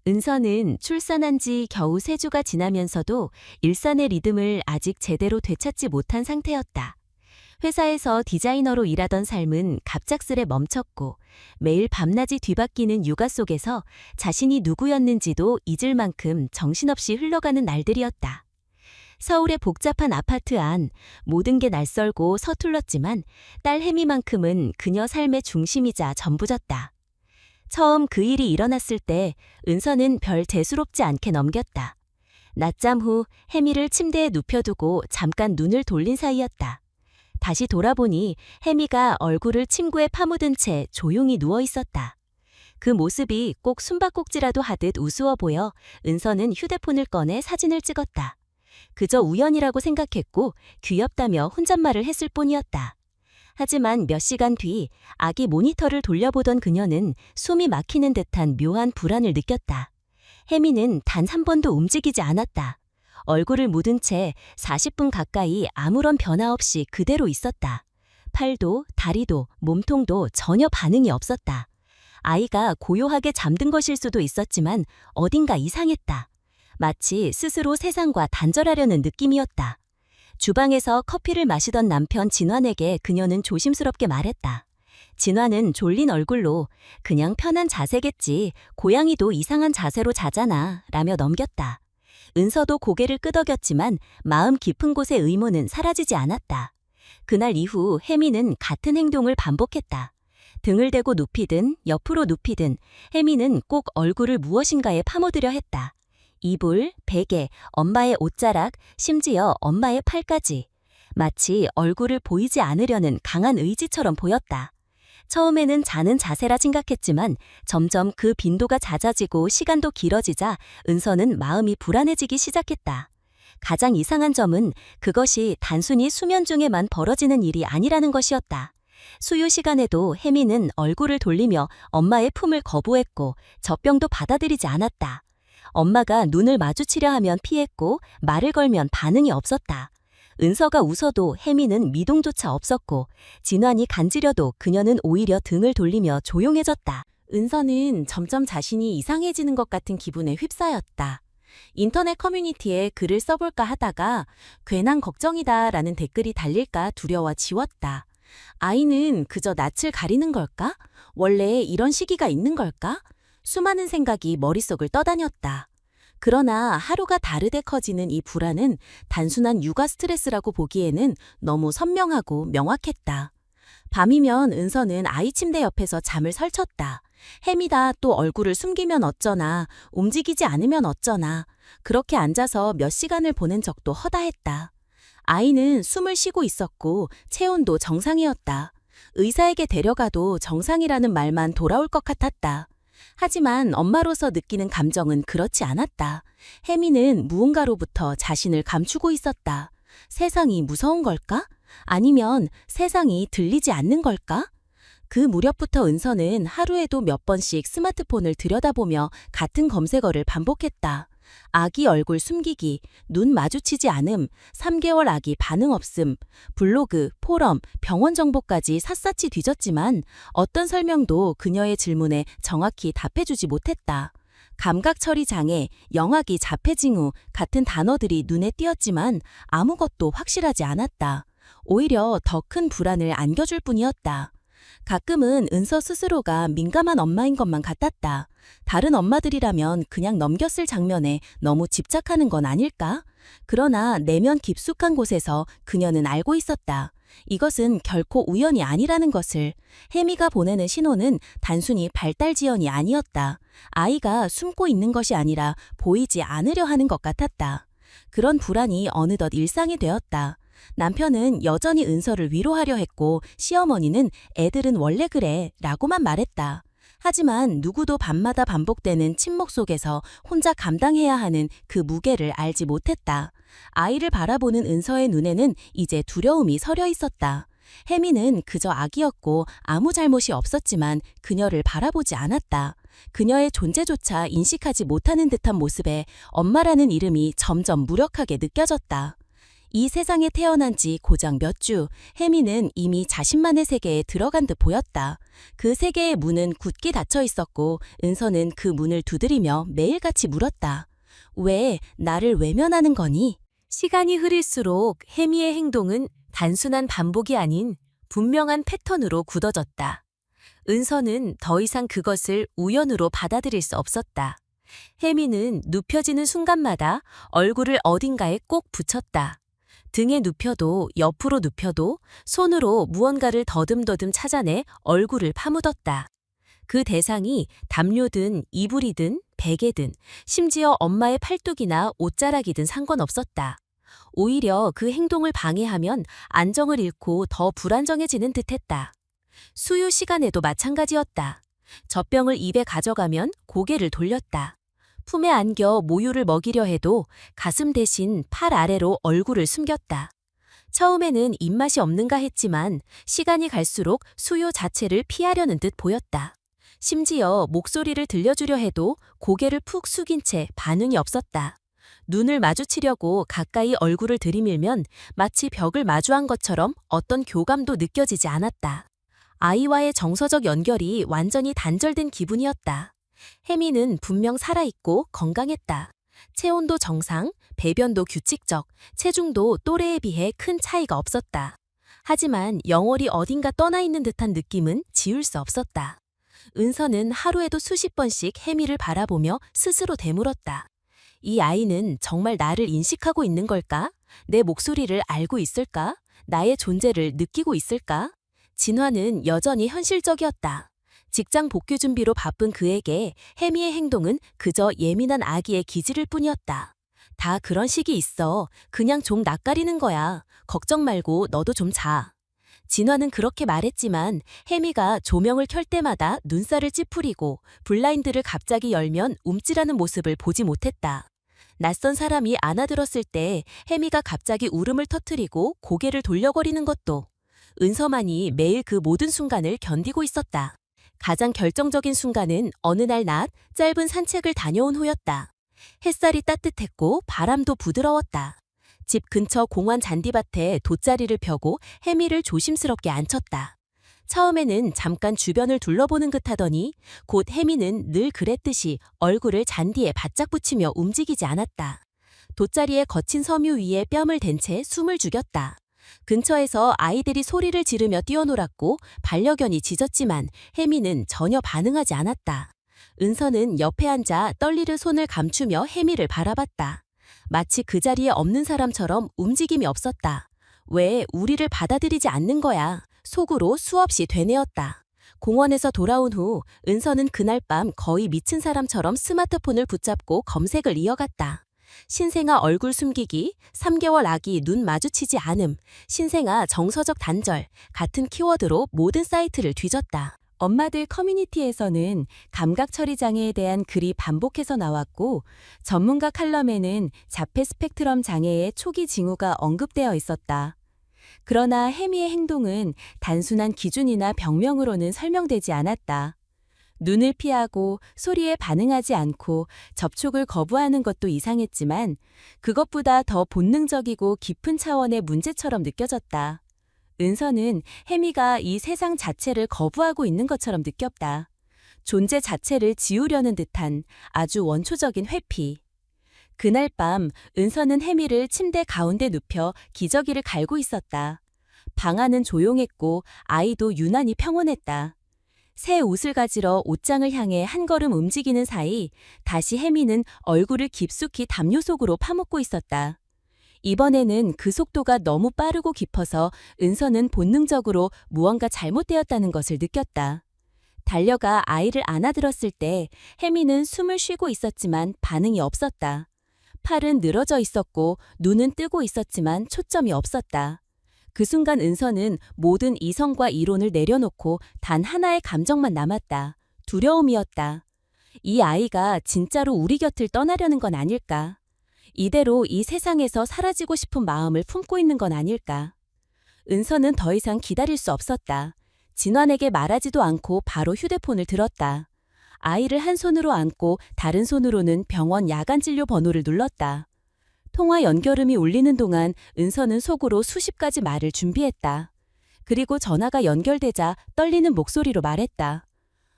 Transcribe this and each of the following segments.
은서는 출산한 지 겨우 3주가 지나면서도 일상의 리듬을 아직 제대로 되찾지 못한 상태였다. 회사에서 디자이너로 일하던 삶은 갑작스레 멈췄고 매일 밤낮이 뒤바뀌는 육아 속에서 자신이 누구였는지도 잊을 만큼 정신없이 흘러가는 날들이었다. 서울의 복잡한 아파트 안, 모든 게 낯설고 서툴렀지만 딸 혜미만큼은 그녀 삶의 중심이자 전부졌다. 처음 그 일이 일어났을 때 은서는 별 대수롭지 않게 넘겼다. 낮잠 후 혜미를 침대에 눕혀두고 잠깐 눈을 돌린 사이였다. 다시 돌아보니 혜미가 얼굴을 침구에 파묻은 채 조용히 누워 있었다. 그 모습이 꼭 숨바꼭질이라도 하듯 우스워 보여 은서는 휴대폰을 꺼내 사진을 찍었다. 그저 우연이라고 생각했고 귀엽다며 혼잣말을 했을 뿐이었다. 하지만 몇 시간 뒤 아기 모니터를 돌려보던 그녀는 숨이 막히는 듯한 묘한 불안을 느꼈다. 혜미는 단 한 번도 움직이지 않았다. 얼굴을 묻은 채 40분 가까이 아무런 변화 없이 그대로 있었다. 팔도, 다리도, 몸통도 전혀 반응이 없었다. 아이가 고요하게 잠든 것일 수도 있었지만 어딘가 이상했다. 마치 스스로 세상과 단절하려는 느낌이었다. 주방에서 커피를 마시던 남편 진환에게 그녀는 조심스럽게 말했다. 진환은 졸린 얼굴로 그냥 편한 자세겠지, 고양이도 이상한 자세로 자잖아 라며 넘겼다. 은서도 고개를 끄덕였지만 마음 깊은 곳의 의문은 사라지지 않았다. 그날 이후 혜미는 같은 행동을 반복했다. 등을 대고 눕히든 옆으로 눕히든 혜미는 꼭 얼굴을 무엇인가에 파묻으려 했다. 이불, 베개, 엄마의 옷자락, 심지어 엄마의 팔까지. 마치 얼굴을 보이지 않으려는 강한 의지처럼 보였다. 처음에는 자는 자세라 생각했지만 점점 그 빈도가 잦아지고 시간도 길어지자 은서는 마음이 불안해지기 시작했다. 가장 이상한 점은 그것이 단순히 수면 중에만 벌어지는 일이 아니라는 것이었다. 수유 시간에도 혜미는 얼굴을 돌리며 엄마의 품을 거부했고 젖병도 받아들이지 않았다. 엄마가 눈을 마주치려 하면 피했고 말을 걸면 반응이 없었다. 은서가 웃어도 혜미는 미동조차 없었고 진환이 간지려도 그녀는 오히려 등을 돌리며 조용해졌다. 은서는 점점 자신이 이상해지는 것 같은 기분에 휩싸였다. 인터넷 커뮤니티에 글을 써볼까 하다가 괜한 걱정이다 라는 댓글이 달릴까 두려워 지웠다. 아이는 그저 낯을 가리는 걸까? 원래 이런 시기가 있는 걸까? 수많은 생각이 머릿속을 떠다녔다. 그러나 하루가 다르게 커지는 이 불안은 단순한 육아 스트레스라고 보기에는 너무 선명하고 명확했다. 밤이면 은서는 아이 침대 옆에서 잠을 설쳤다. 혜미다 또 얼굴을 숨기면 어쩌나, 움직이지 않으면 어쩌나, 그렇게 앉아서 몇 시간을 보낸 적도 허다했다. 아이는 숨을 쉬고 있었고 체온도 정상이었다. 의사에게 데려가도 정상이라는 말만 돌아올 것 같았다. 하지만 엄마로서 느끼는 감정은 그렇지 않았다. 혜미는 무언가로부터 자신을 감추고 있었다. 세상이 무서운 걸까? 아니면 세상이 들리지 않는 걸까? 그 무렵부터 은서는 하루에도 몇 번씩 스마트폰을 들여다보며 같은 검색어를 반복했다. 아기 얼굴 숨기기, 눈 마주치지 않음, 3개월 아기 반응 없음, 블로그, 포럼, 병원 정보까지 샅샅이 뒤졌지만 어떤 설명도 그녀의 질문에 정확히 답해주지 못했다. 감각 처리 장애, 영아기 자폐증후 같은 단어들이 눈에 띄었지만 아무것도 확실하지 않았다. 오히려 더 큰 불안을 안겨줄 뿐이었다. 가끔은 은서 스스로가 민감한 엄마인 것만 같았다. 다른 엄마들이라면 그냥 넘겼을 장면에 너무 집착하는 건 아닐까? 그러나 내면 깊숙한 곳에서 그녀는 알고 있었다. 이것은 결코 우연이 아니라는 것을. 혜미가 보내는 신호는 단순히 발달 지연이 아니었다. 아이가 숨고 있는 것이 아니라 보이지 않으려 하는 것 같았다. 그런 불안이 어느덧 일상이 되었다. 남편은 여전히 은서를 위로하려 했고 시어머니는 애들은 원래 그래 라고만 말했다. 하지만 누구도 밤마다 반복되는 침묵 속에서 혼자 감당해야 하는 그 무게를 알지 못했다. 아이를 바라보는 은서의 눈에는 이제 두려움이 서려 있었다. 혜미는 그저 아기였고 아무 잘못이 없었지만 그녀를 바라보지 않았다. 그녀의 존재조차 인식하지 못하는 듯한 모습에 엄마라는 이름이 점점 무력하게 느껴졌다. 이 세상에 태어난 지 고작 몇 주, 혜미는 이미 자신만의 세계에 들어간 듯 보였다. 그 세 개의 문은 굳게 닫혀 있었고 은서는 그 문을 두드리며 매일같이 물었다. 왜 나를 외면하는 거니? 시간이 흐를수록 혜미의 행동은 단순한 반복이 아닌 분명한 패턴으로 굳어졌다. 은서는 더 이상 그것을 우연으로 받아들일 수 없었다. 혜미는 눕혀지는 순간마다 얼굴을 어딘가에 꼭 붙였다. 등에 눕혀도 옆으로 눕혀도 손으로 무언가를 더듬더듬 찾아내 얼굴을 파묻었다. 그 대상이 담요든 이불이든 베개든 심지어 엄마의 팔뚝이나 옷자락이든 상관없었다. 오히려 그 행동을 방해하면 안정을 잃고 더 불안정해지는 듯했다. 수유 시간에도 마찬가지였다. 젖병을 입에 가져가면 고개를 돌렸다. 품에 안겨 모유를 먹이려 해도 가슴 대신 팔 아래로 얼굴을 숨겼다. 처음에는 입맛이 없는가 했지만 시간이 갈수록 수유 자체를 피하려는 듯 보였다. 심지어 목소리를 들려주려 해도 고개를 푹 숙인 채 반응이 없었다. 눈을 마주치려고 가까이 얼굴을 들이밀면 마치 벽을 마주한 것처럼 어떤 교감도 느껴지지 않았다. 아이와의 정서적 연결이 완전히 단절된 기분이었다. 혜미는 분명 살아있고 건강했다. 체온도 정상, 배변도 규칙적, 체중도 또래에 비해 큰 차이가 없었다. 하지만 영월이 어딘가 떠나 있는 듯한 느낌은 지울 수 없었다. 은서는 하루에도 수십 번씩 혜미를 바라보며 스스로 되물었다. 이 아이는 정말 나를 인식하고 있는 걸까? 내 목소리를 알고 있을까? 나의 존재를 느끼고 있을까? 진화는 여전히 현실적이었다. 직장 복귀 준비로 바쁜 그에게 혜미의 행동은 그저 예민한 아기의 기질일 뿐이었다. 다 그런 시기 있어. 그냥 좀 낯가리는 거야. 걱정 말고 너도 좀 자. 진화는 그렇게 말했지만 혜미가 조명을 켤 때마다 눈살을 찌푸리고 블라인드를 갑자기 열면 움찔하는 모습을 보지 못했다. 낯선 사람이 안아들었을 때 혜미가 갑자기 울음을 터뜨리고 고개를 돌려거리는 것도 은서만이 매일 그 모든 순간을 견디고 있었다. 가장 결정적인 순간은 어느 날 낮 짧은 산책을 다녀온 후였다. 햇살이 따뜻했고 바람도 부드러웠다. 집 근처 공원 잔디밭에 돗자리를 펴고 혜미를 조심스럽게 앉혔다. 처음에는 잠깐 주변을 둘러보는 듯 하더니 곧 혜미는 늘 그랬듯이 얼굴을 잔디에 바짝 붙이며 움직이지 않았다. 돗자리의 거친 섬유 위에 뺨을 댄 채 숨을 죽였다. 근처에서 아이들이 소리를 지르며 뛰어놀았고 반려견이 짖었지만 혜미는 전혀 반응하지 않았다. 은서는 옆에 앉아 떨리는 손을 감추며 혜미를 바라봤다. 마치 그 자리에 없는 사람처럼 움직임이 없었다. 왜 우리를 받아들이지 않는 거야? 속으로 수없이 되뇌었다. 공원에서 돌아온 후 은서는 그날 밤 거의 미친 사람처럼 스마트폰을 붙잡고 검색을 이어갔다. 신생아 얼굴 숨기기, 3개월 아기 눈 마주치지 않음, 신생아 정서적 단절 같은 키워드로 모든 사이트를 뒤졌다. 엄마들 커뮤니티에서는 감각 처리 장애에 대한 글이 반복해서 나왔고 전문가 칼럼에는 자폐 스펙트럼 장애의 초기 징후가 언급되어 있었다. 그러나 혜미의 행동은 단순한 기준이나 병명으로는 설명되지 않았다. 눈을 피하고 소리에 반응하지 않고 접촉을 거부하는 것도 이상했지만 그것보다 더 본능적이고 깊은 차원의 문제처럼 느껴졌다. 은서는 혜미가 이 세상 자체를 거부하고 있는 것처럼 느꼈다. 존재 자체를 지우려는 듯한 아주 원초적인 회피. 그날 밤 은서는 혜미를 침대 가운데 눕혀 기저귀를 갈고 있었다. 방 안은 조용했고 아이도 유난히 평온했다. 새 옷을 가지러 옷장을 향해 한 걸음 움직이는 사이 다시 혜미는 얼굴을 깊숙이 담요 속으로 파묻고 있었다. 이번에는 그 속도가 너무 빠르고 깊어서 은서는 본능적으로 무언가 잘못되었다는 것을 느꼈다. 달려가 아이를 안아들었을 때 혜미는 숨을 쉬고 있었지만 반응이 없었다. 팔은 늘어져 있었고 눈은 뜨고 있었지만 초점이 없었다. 그 순간 은서는 모든 이성과 이론을 내려놓고 단 하나의 감정만 남았다. 두려움이었다. 이 아이가 진짜로 우리 곁을 떠나려는 건 아닐까? 이대로 이 세상에서 사라지고 싶은 마음을 품고 있는 건 아닐까? 은서는 더 이상 기다릴 수 없었다. 진환에게 말하지도 않고 바로 휴대폰을 들었다. 아이를 한 손으로 안고 다른 손으로는 병원 야간 진료 번호를 눌렀다. 통화 연결음이 울리는 동안 은서는 속으로 수십 가지 말을 준비했다. 그리고 전화가 연결되자 떨리는 목소리로 말했다.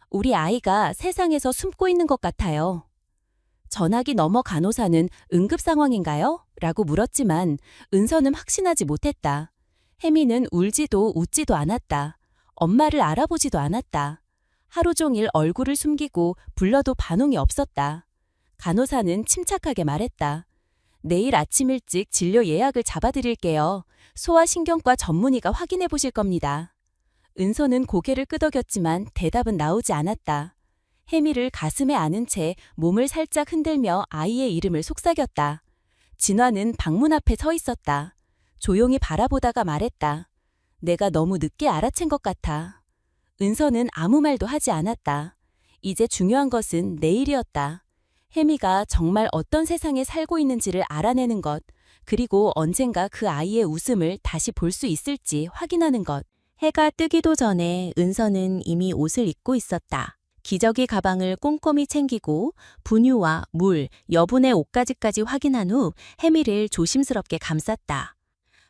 우리 아이가 세상에서 숨고 있는 것 같아요. 전화기 너머 간호사는 응급 상황인가요? 라고 물었지만 은서는 확신하지 못했다. 혜미는 울지도 웃지도 않았다. 엄마를 알아보지도 않았다. 하루 종일 얼굴을 숨기고 불러도 반응이 없었다. 간호사는 침착하게 말했다. 내일 아침 일찍 진료 예약을 잡아드릴게요. 소아신경과 전문의가 확인해 보실 겁니다. 은서는 고개를 끄덕였지만 대답은 나오지 않았다. 혜미를 가슴에 안은 채 몸을 살짝 흔들며 아이의 이름을 속삭였다. 진화는 방문 앞에 서 있었다. 조용히 바라보다가 말했다. 내가 너무 늦게 알아챈 것 같아. 은서는 아무 말도 하지 않았다. 이제 중요한 것은 내일이었다. 혜미가 정말 어떤 세상에 살고 있는지를 알아내는 것, 그리고 언젠가 그 아이의 웃음을 다시 볼 수 있을지 확인하는 것. 해가 뜨기도 전에 은서는 이미 옷을 입고 있었다. 기저귀 가방을 꼼꼼히 챙기고 분유와 물, 여분의 옷가지까지 확인한 후 혜미를 조심스럽게 감쌌다.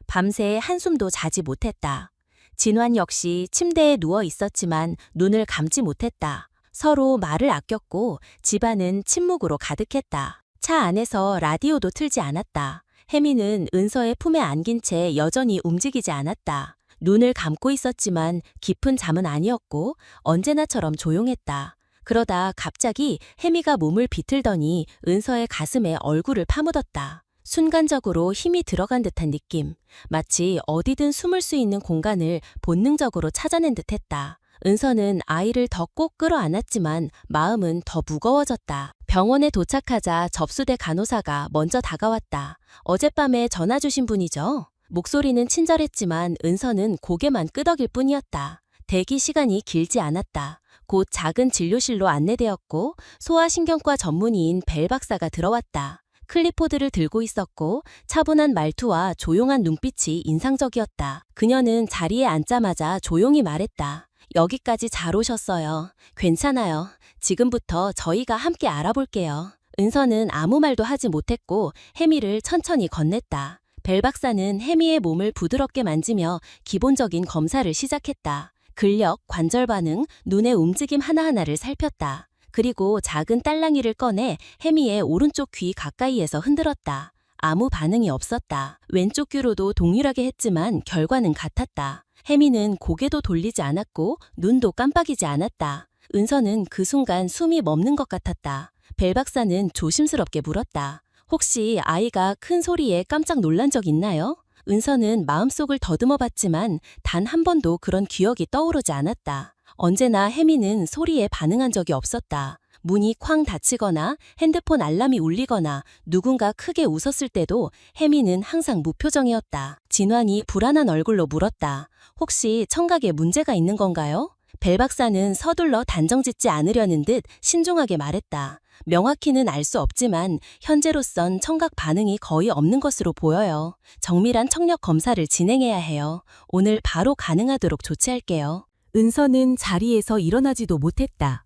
밤새 한숨도 자지 못했다. 진환 역시 침대에 누워 있었지만 눈을 감지 못했다. 서로 말을 아꼈고 집안은 침묵으로 가득했다. 차 안에서 라디오도 틀지 않았다. 혜미는 은서의 품에 안긴 채 여전히 움직이지 않았다. 눈을 감고 있었지만 깊은 잠은 아니었고 언제나처럼 조용했다. 그러다 갑자기 혜미가 몸을 비틀더니 은서의 가슴에 얼굴을 파묻었다. 순간적으로 힘이 들어간 듯한 느낌. 마치 어디든 숨을 수 있는 공간을 본능적으로 찾아낸 듯했다. 은서는 아이를 더 꼭 끌어안았지만 마음은 더 무거워졌다. 병원에 도착하자 접수대 간호사가 먼저 다가왔다. 어젯밤에 전화 주신 분이죠? 목소리는 친절했지만 은서는 고개만 끄덕일 뿐이었다. 대기 시간이 길지 않았다. 곧 작은 진료실로 안내되었고 소아신경과 전문의인 벨 박사가 들어왔다. 클리포드를 들고 있었고 차분한 말투와 조용한 눈빛이 인상적이었다. 그녀는 자리에 앉자마자 조용히 말했다. 여기까지 잘 오셨어요. 괜찮아요. 지금부터 저희가 함께 알아볼게요. 은서는 아무 말도 하지 못했고 혜미를 천천히 건넸다. 벨 박사는 혜미의 몸을 부드럽게 만지며 기본적인 검사를 시작했다. 근력, 관절 반응, 눈의 움직임 하나하나를 살폈다. 그리고 작은 딸랑이를 꺼내 혜미의 오른쪽 귀 가까이에서 흔들었다. 아무 반응이 없었다. 왼쪽 귀로도 동일하게 했지만 결과는 같았다. 혜미는 고개도 돌리지 않았고 눈도 깜빡이지 않았다. 은서는 그 순간 숨이 멎는 것 같았다. 벨 박사는 조심스럽게 물었다. 혹시 아이가 큰 소리에 깜짝 놀란 적 있나요? 은서는 마음속을 더듬어 봤지만 단 한 번도 그런 기억이 떠오르지 않았다. 언제나 혜미는 소리에 반응한 적이 없었다. 문이 쾅 닫히거나 핸드폰 알람이 울리거나 누군가 크게 웃었을 때도 혜미는 항상 무표정이었다. 진환이 불안한 얼굴로 물었다. 혹시 청각에 문제가 있는 건가요? 벨 박사는 서둘러 단정짓지 않으려는 듯 신중하게 말했다. 명확히는 알 수 없지만 현재로선 청각 반응이 거의 없는 것으로 보여요. 정밀한 청력 검사를 진행해야 해요. 오늘 바로 가능하도록 조치할게요. 은서는 자리에서 일어나지도 못했다.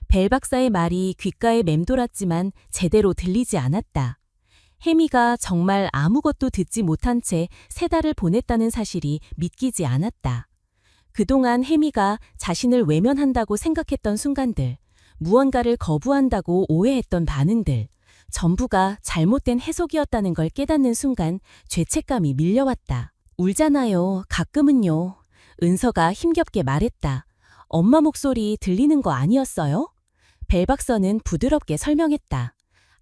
벨 박사의 말이 귓가에 맴돌았지만 제대로 들리지 않았다. 혜미가 정말 아무것도 듣지 못한 채 3달을 보냈다는 사실이 믿기지 않았다. 그동안 혜미가 자신을 외면한다고 생각했던 순간들, 무언가를 거부한다고 오해했던 반응들, 전부가 잘못된 해석이었다는 걸 깨닫는 순간 죄책감이 밀려왔다. 울잖아요. 가끔은요. 은서가 힘겹게 말했다. 엄마 목소리 들리는 거 아니었어요? 벨 박사는 부드럽게 설명했다.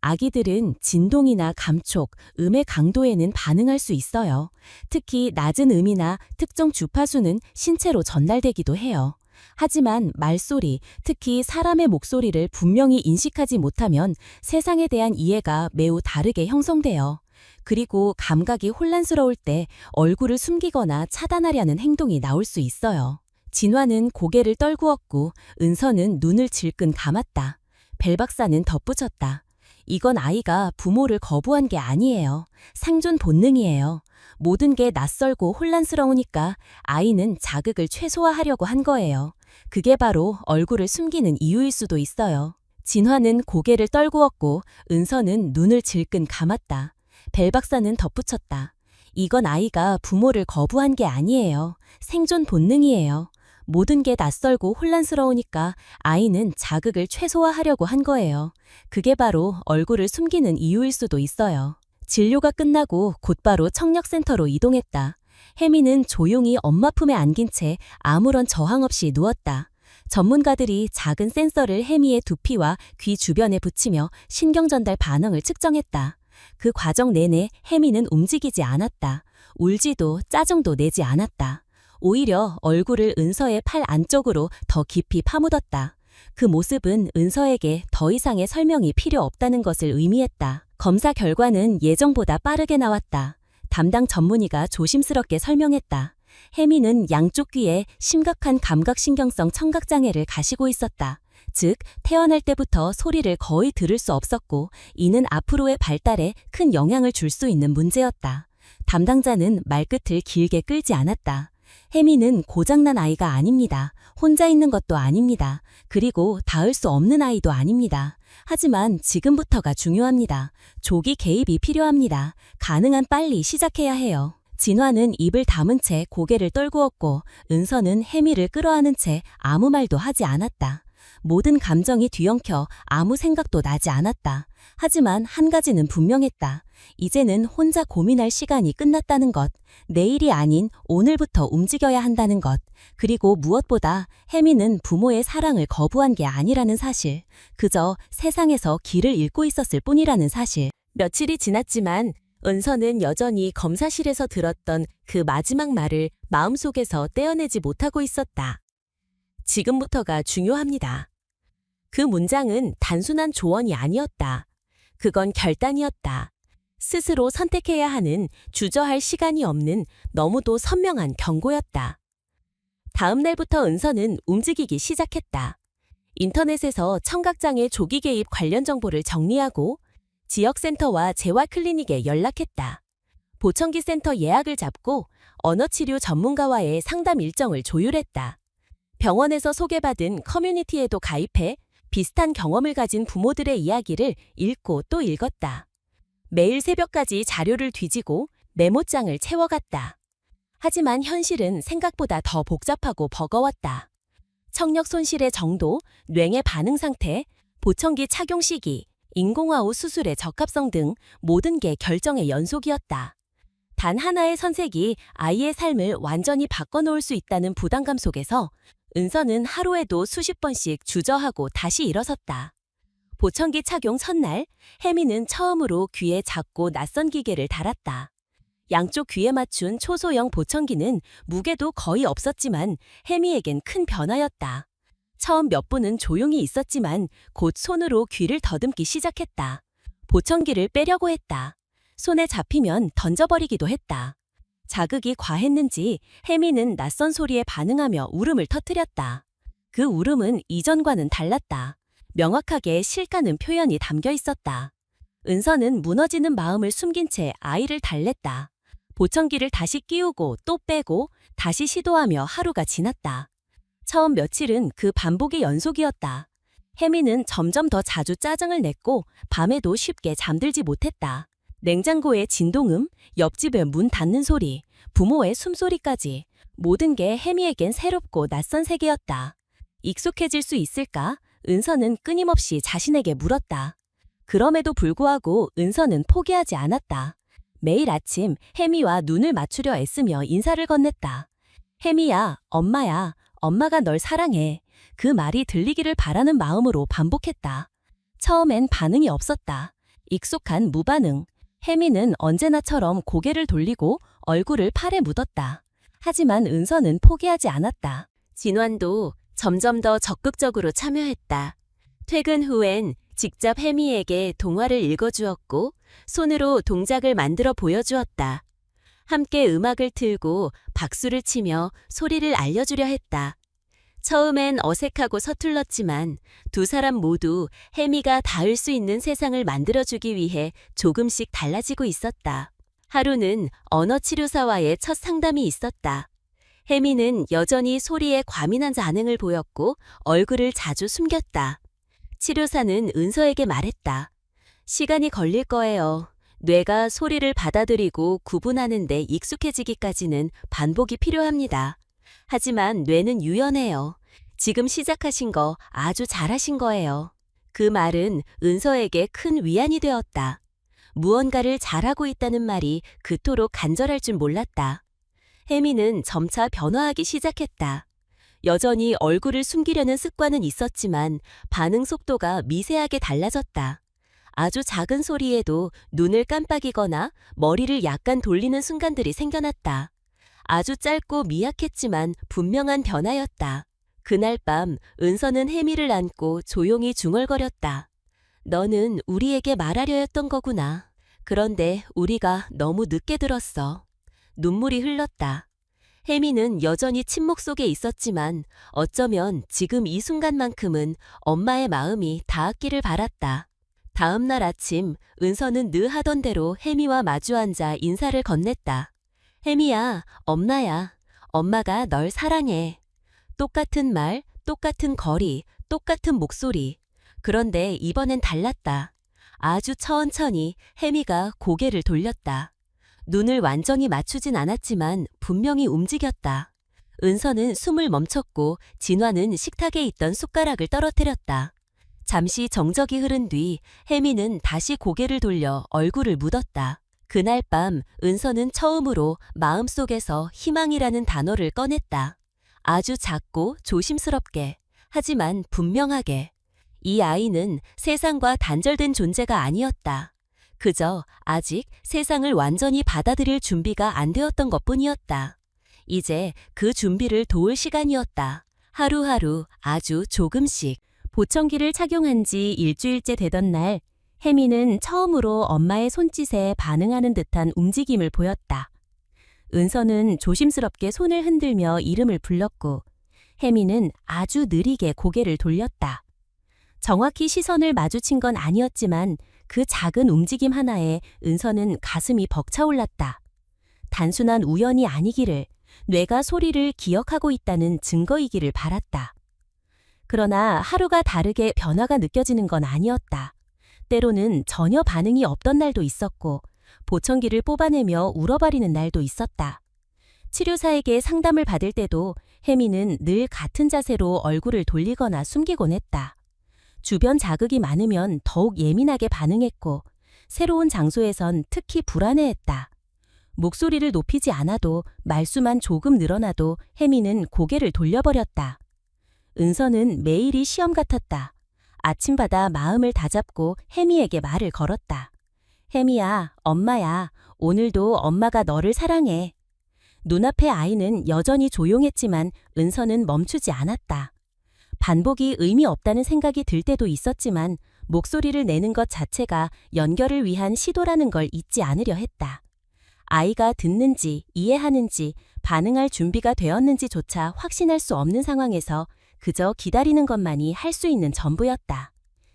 아기들은 진동이나 감촉, 음의 강도에는 반응할 수 있어요. 특히 낮은 음이나 특정 주파수는 신체로 전달되기도 해요. 하지만 말소리, 특히 사람의 목소리를 분명히 인식하지 못하면 세상에 대한 이해가 매우 다르게 형성돼요. 그리고 감각이 혼란스러울 때 얼굴을 숨기거나 차단하려는 행동이 나올 수 있어요. 진화는 고개를 떨구었고 은서는 눈을 질끈 감았다. 벨 박사는 덧붙였다. 이건 아이가 부모를 거부한 게 아니에요. 상존 본능이에요. 모든 게 낯설고 혼란스러우니까 아이는 자극을 최소화하려고 한 거예요. 그게 바로 얼굴을 숨기는 이유일 수도 있어요. 진화는 고개를 떨구었고 은서는 눈을 질끈 감았다. 벨 박사는 덧붙였다. 이건 아이가 부모를 거부한 게 아니에요. 생존 본능이에요. 모든 게 낯설고 혼란스러우니까 아이는 자극을 최소화하려고 한 거예요. 그게 바로 얼굴을 숨기는 이유일 수도 있어요. 진료가 끝나고 곧바로 청력센터로 이동했다. 혜미는 조용히 엄마 품에 안긴 채 아무런 저항 없이 누웠다. 전문가들이 작은 센서를 혜미의 두피와 귀 주변에 붙이며 신경전달 반응을 측정했다. 그 과정 내내 혜미는 움직이지 않았다. 울지도 짜증도 내지 않았다. 오히려 얼굴을 은서의 팔 안쪽으로 더 깊이 파묻었다. 그 모습은 은서에게 더 이상의 설명이 필요 없다는 것을 의미했다. 검사 결과는 예정보다 빠르게 나왔다. 담당 전문의가 조심스럽게 설명했다. 혜미는 양쪽 귀에 심각한 감각신경성 청각장애를 가지고 있었다. 즉, 태어날 때부터 소리를 거의 들을 수 없었고, 이는 앞으로의 발달에 큰 영향을 줄 수 있는 문제였다. 담당자는 말끝을 길게 끌지 않았다. 혜미는 고장난 아이가 아닙니다. 혼자 있는 것도 아닙니다. 그리고 닿을 수 없는 아이도 아닙니다. 하지만 지금부터가 중요합니다. 조기 개입이 필요합니다. 가능한 빨리 시작해야 해요. 진화는 입을 다문 채 고개를 떨구었고 은서는 혜미를 끌어안은 채 아무 말도 하지 않았다. 모든 감정이 뒤엉켜 아무 생각도 나지 않았다. 하지만 한 가지는 분명했다. 이제는 혼자 고민할 시간이 끝났다는 것, 내일이 아닌 오늘부터 움직여야 한다는 것, 그리고 무엇보다 혜미는 부모의 사랑을 거부한 게 아니라는 사실, 그저 세상에서 길을 잃고 있었을 뿐이라는 사실. 며칠이 지났지만 은서는 여전히 검사실에서 들었던 그 마지막 말을 마음속에서 떼어내지 못하고 있었다. 지금부터가 중요합니다. 그 문장은 단순한 조언이 아니었다. 그건 결단이었다. 스스로 선택해야 하는 주저할 시간이 없는 너무도 선명한 경고였다. 다음 날부터 은서는 움직이기 시작했다. 인터넷에서 청각장애 조기 개입 관련 정보를 정리하고 지역센터와 재활클리닉에 연락했다. 보청기 센터 예약을 잡고 언어치료 전문가와의 상담 일정을 조율했다. 병원에서 소개받은 커뮤니티에도 가입해 비슷한 경험을 가진 부모들의 이야기를 읽고 또 읽었다. 매일 새벽까지 자료를 뒤지고 메모장을 채워갔다. 하지만 현실은 생각보다 더 복잡하고 버거웠다. 청력 손실의 정도, 뇌의 반응 상태, 보청기 착용 시기, 인공화호 수술의 적합성 등 모든 게 결정의 연속이었다. 단 하나의 선색이 아이의 삶을 완전히 바꿔놓을 수 있다는 부담감 속에서 은서는 하루에도 수십 번씩 주저하고 다시 일어섰다. 보청기 착용 첫날, 혜미는 처음으로 귀에 작고 낯선 기계를 달았다. 양쪽 귀에 맞춘 초소형 보청기는 무게도 거의 없었지만 혜미에겐 큰 변화였다. 처음 몇 분은 조용히 있었지만 곧 손으로 귀를 더듬기 시작했다. 보청기를 빼려고 했다. 손에 잡히면 던져버리기도 했다. 자극이 과했는지 혜미는 낯선 소리에 반응하며 울음을 터뜨렸다. 그 울음은 이전과는 달랐다. 명확하게 싫다는 표현이 담겨 있었다. 은서는 무너지는 마음을 숨긴 채 아이를 달랬다. 보청기를 다시 끼우고 또 빼고 다시 시도하며 하루가 지났다. 처음 며칠은 그 반복의 연속이었다. 혜미는 점점 더 자주 짜증을 냈고 밤에도 쉽게 잠들지 못했다. 냉장고의 진동음, 옆집의 문 닫는 소리, 부모의 숨소리까지 모든 게 혜미에겐 새롭고 낯선 세계였다. 익숙해질 수 있을까? 은서는 끊임없이 자신에게 물었다. 그럼에도 불구하고 은서는 포기하지 않았다. 매일 아침 혜미와 눈을 맞추려 애쓰며 인사를 건넸다. 혜미야, 엄마야, 엄마가 널 사랑해. 그 말이 들리기를 바라는 마음으로 반복했다. 처음엔 반응이 없었다. 익숙한 무반응. 혜미는 언제나처럼 고개를 돌리고 얼굴을 팔에 묻었다. 하지만 은서는 포기하지 않았다. 진환도 점점 더 적극적으로 참여했다. 퇴근 후엔 직접 혜미에게 동화를 읽어주었고 손으로 동작을 만들어 보여주었다. 함께 음악을 틀고 박수를 치며 소리를 알려주려 했다. 처음엔 어색하고 서툴렀지만 두 사람 모두 혜미가 닿을 수 있는 세상을 만들어주기 위해 조금씩 달라지고 있었다. 하루는 언어치료사와의 첫 상담이 있었다. 혜미는 여전히 소리에 과민한 반응을 보였고 얼굴을 자주 숨겼다. 치료사는 은서에게 말했다. 시간이 걸릴 거예요. 뇌가 소리를 받아들이고 구분하는 데 익숙해지기까지는 반복이 필요합니다. 하지만 뇌는 유연해요. 지금 시작하신 거 아주 잘하신 거예요. 그 말은 은서에게 큰 위안이 되었다. 무언가를 잘하고 있다는 말이 그토록 간절할 줄 몰랐다. 혜미는 점차 변화하기 시작했다. 여전히 얼굴을 숨기려는 습관은 있었지만 반응 속도가 미세하게 달라졌다. 아주 작은 소리에도 눈을 깜빡이거나 머리를 약간 돌리는 순간들이 생겨났다. 아주 짧고 미약했지만 분명한 변화였다. 그날 밤 은서는 혜미를 안고 조용히 중얼거렸다. 너는 우리에게 말하려 했던 거구나. 그런데 우리가 너무 늦게 들었어. 눈물이 흘렀다. 혜미는 여전히 침묵 속에 있었지만 어쩌면 지금 이 순간만큼은 엄마의 마음이 닿았기를 바랐다. 다음 날 아침 은서는 늘 하던 대로 혜미와 마주 앉아 인사를 건넸다. 혜미야, 엄마야. 엄마가 널 사랑해. 똑같은 말, 똑같은 거리, 똑같은 목소리. 그런데 이번엔 달랐다. 아주 천천히 혜미가 고개를 돌렸다. 눈을 완전히 맞추진 않았지만 분명히 움직였다. 은서는 숨을 멈췄고 진화는 식탁에 있던 숟가락을 떨어뜨렸다. 잠시 정적이 흐른 뒤 혜미는 다시 고개를 돌려 얼굴을 묻었다. 그날 밤 은서는 처음으로 마음속에서 희망이라는 단어를 꺼냈다. 아주 작고 조심스럽게, 하지만 분명하게. 이 아이는 세상과 단절된 존재가 아니었다. 그저 아직 세상을 완전히 받아들일 준비가 안 되었던 것뿐이었다. 이제 그 준비를 도울 시간이었다. 하루하루 아주 조금씩. 보청기를 착용한 지 일주일째 되던 날, 혜미는 처음으로 엄마의 손짓에 반응하는 듯한 움직임을 보였다. 은서는 조심스럽게 손을 흔들며 이름을 불렀고 혜미는 아주 느리게 고개를 돌렸다. 정확히 시선을 마주친 건 아니었지만 그 작은 움직임 하나에 은서는 가슴이 벅차올랐다. 단순한 우연이 아니기를, 뇌가 소리를 기억하고 있다는 증거이기를 바랐다. 그러나 하루가 다르게 변화가 느껴지는 건 아니었다. 때로는 전혀 반응이 없던 날도 있었고 보청기를 뽑아내며 울어버리는 날도 있었다. 치료사에게 상담을 받을 때도 혜미는 늘 같은 자세로 얼굴을 돌리거나 숨기곤 했다. 주변 자극이 많으면 더욱 예민하게 반응했고 새로운 장소에선 특히 불안해했다. 목소리를 높이지 않아도 말수만 조금 늘어나도 혜미는 고개를 돌려버렸다. 은서는 매일이 시험 같았다. 아침마다 마음을 다잡고 혜미에게 말을 걸었다. 혜미야, 엄마야, 오늘도 엄마가 너를 사랑해. 눈앞의 아이는 여전히 조용했지만 은서는 멈추지 않았다. 반복이 의미 없다는 생각이 들 때도 있었지만 목소리를 내는 것 자체가 연결을 위한 시도라는 걸 잊지 않으려 했다. 아이가 듣는지, 이해하는지, 반응할 준비가 되었는지조차 확신할 수 없는 상황에서 그저 기다리는 것만이 할 수 있는 전부였다.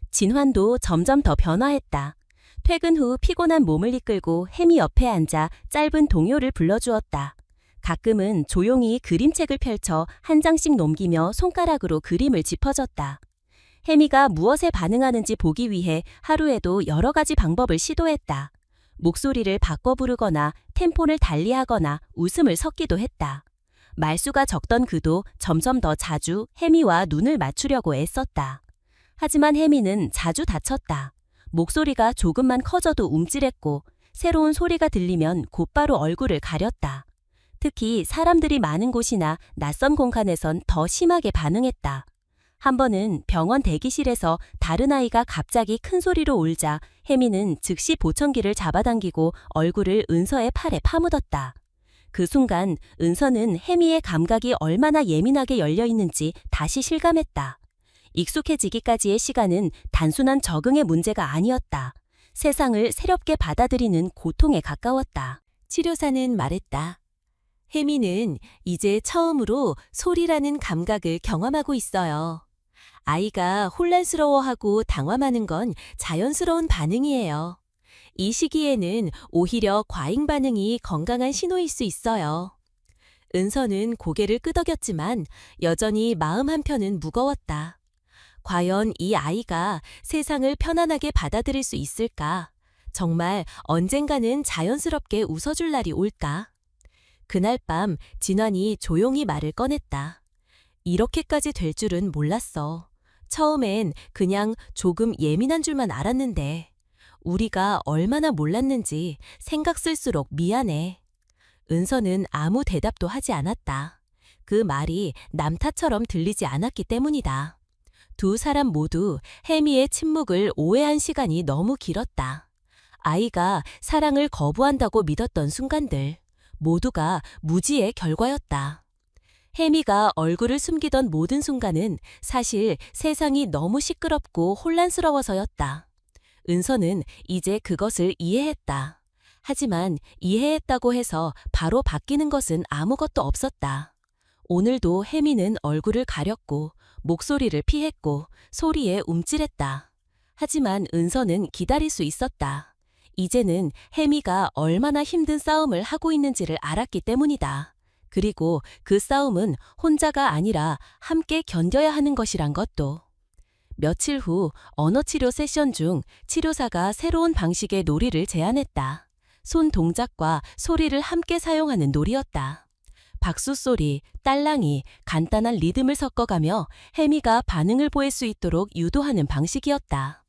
진환도 점점 더 변화했다. 퇴근 후 피곤한 몸을 이끌고 혜미 옆에 앉아 짧은 동요를 불러주었다. 가끔은 조용히 그림책을 펼쳐 한 장씩 넘기며 손가락으로 그림을 짚어줬다. 혜미가 무엇에 반응하는지 보기 위해 하루에도 여러 가지 방법을 시도했다. 목소리를 바꿔 부르거나 템포를 달리하거나 웃음을 섞기도 했다. 말수가 적던 그도 점점 더 자주 혜미와 눈을 맞추려고 애썼다. 하지만 혜미는 자주 다쳤다. 목소리가 조금만 커져도 움찔했고 새로운 소리가 들리면 곧바로 얼굴을 가렸다. 특히 사람들이 많은 곳이나 낯선 공간에선 더 심하게 반응했다. 한 번은 병원 대기실에서 다른 아이가 갑자기 큰 소리로 울자 혜미는 즉시 보청기를 잡아당기고 얼굴을 은서의 팔에 파묻었다. 그 순간 은서는 혜미의 감각이 얼마나 예민하게 열려 있는지 다시 실감했다. 익숙해지기까지의 시간은 단순한 적응의 문제가 아니었다. 세상을 새롭게 받아들이는 고통에 가까웠다. 치료사는 말했다. 혜미는 이제 처음으로 소리라는 감각을 경험하고 있어요. 아이가 혼란스러워하고 당황하는 건 자연스러운 반응이에요. 이 시기에는 오히려 과잉 반응이 건강한 신호일 수 있어요. 은서는 고개를 끄덕였지만 여전히 마음 한편은 무거웠다. 과연 이 아이가 세상을 편안하게 받아들일 수 있을까? 정말 언젠가는 자연스럽게 웃어줄 날이 올까? 그날 밤 진환이 조용히 말을 꺼냈다. 이렇게까지 될 줄은 몰랐어. 처음엔 그냥 조금 예민한 줄만 알았는데 우리가 얼마나 몰랐는지 생각 쓸수록 미안해. 은서는 아무 대답도 하지 않았다. 그 말이 남 탓처럼 들리지 않았기 때문이다. 두 사람 모두 혜미의 침묵을 오해한 시간이 너무 길었다. 아이가 사랑을 거부한다고 믿었던 순간들, 모두가 무지의 결과였다. 혜미가 얼굴을 숨기던 모든 순간은 사실 세상이 너무 시끄럽고 혼란스러워서였다. 은서는 이제 그것을 이해했다. 하지만 이해했다고 해서 바로 바뀌는 것은 아무것도 없었다. 오늘도 혜미는 얼굴을 가렸고 목소리를 피했고 소리에 움찔했다. 하지만 은서는 기다릴 수 있었다. 이제는 혜미가 얼마나 힘든 싸움을 하고 있는지를 알았기 때문이다. 그리고 그 싸움은 혼자가 아니라 함께 견뎌야 하는 것이란 것도. 며칠 후 언어치료 세션 중 치료사가 새로운 방식의 놀이를 제안했다. 손 동작과 소리를 함께 사용하는 놀이였다. 박수 소리, 딸랑이, 간단한 리듬을 섞어가며 혜미가 반응을 보일 수 있도록 유도하는 방식이었다.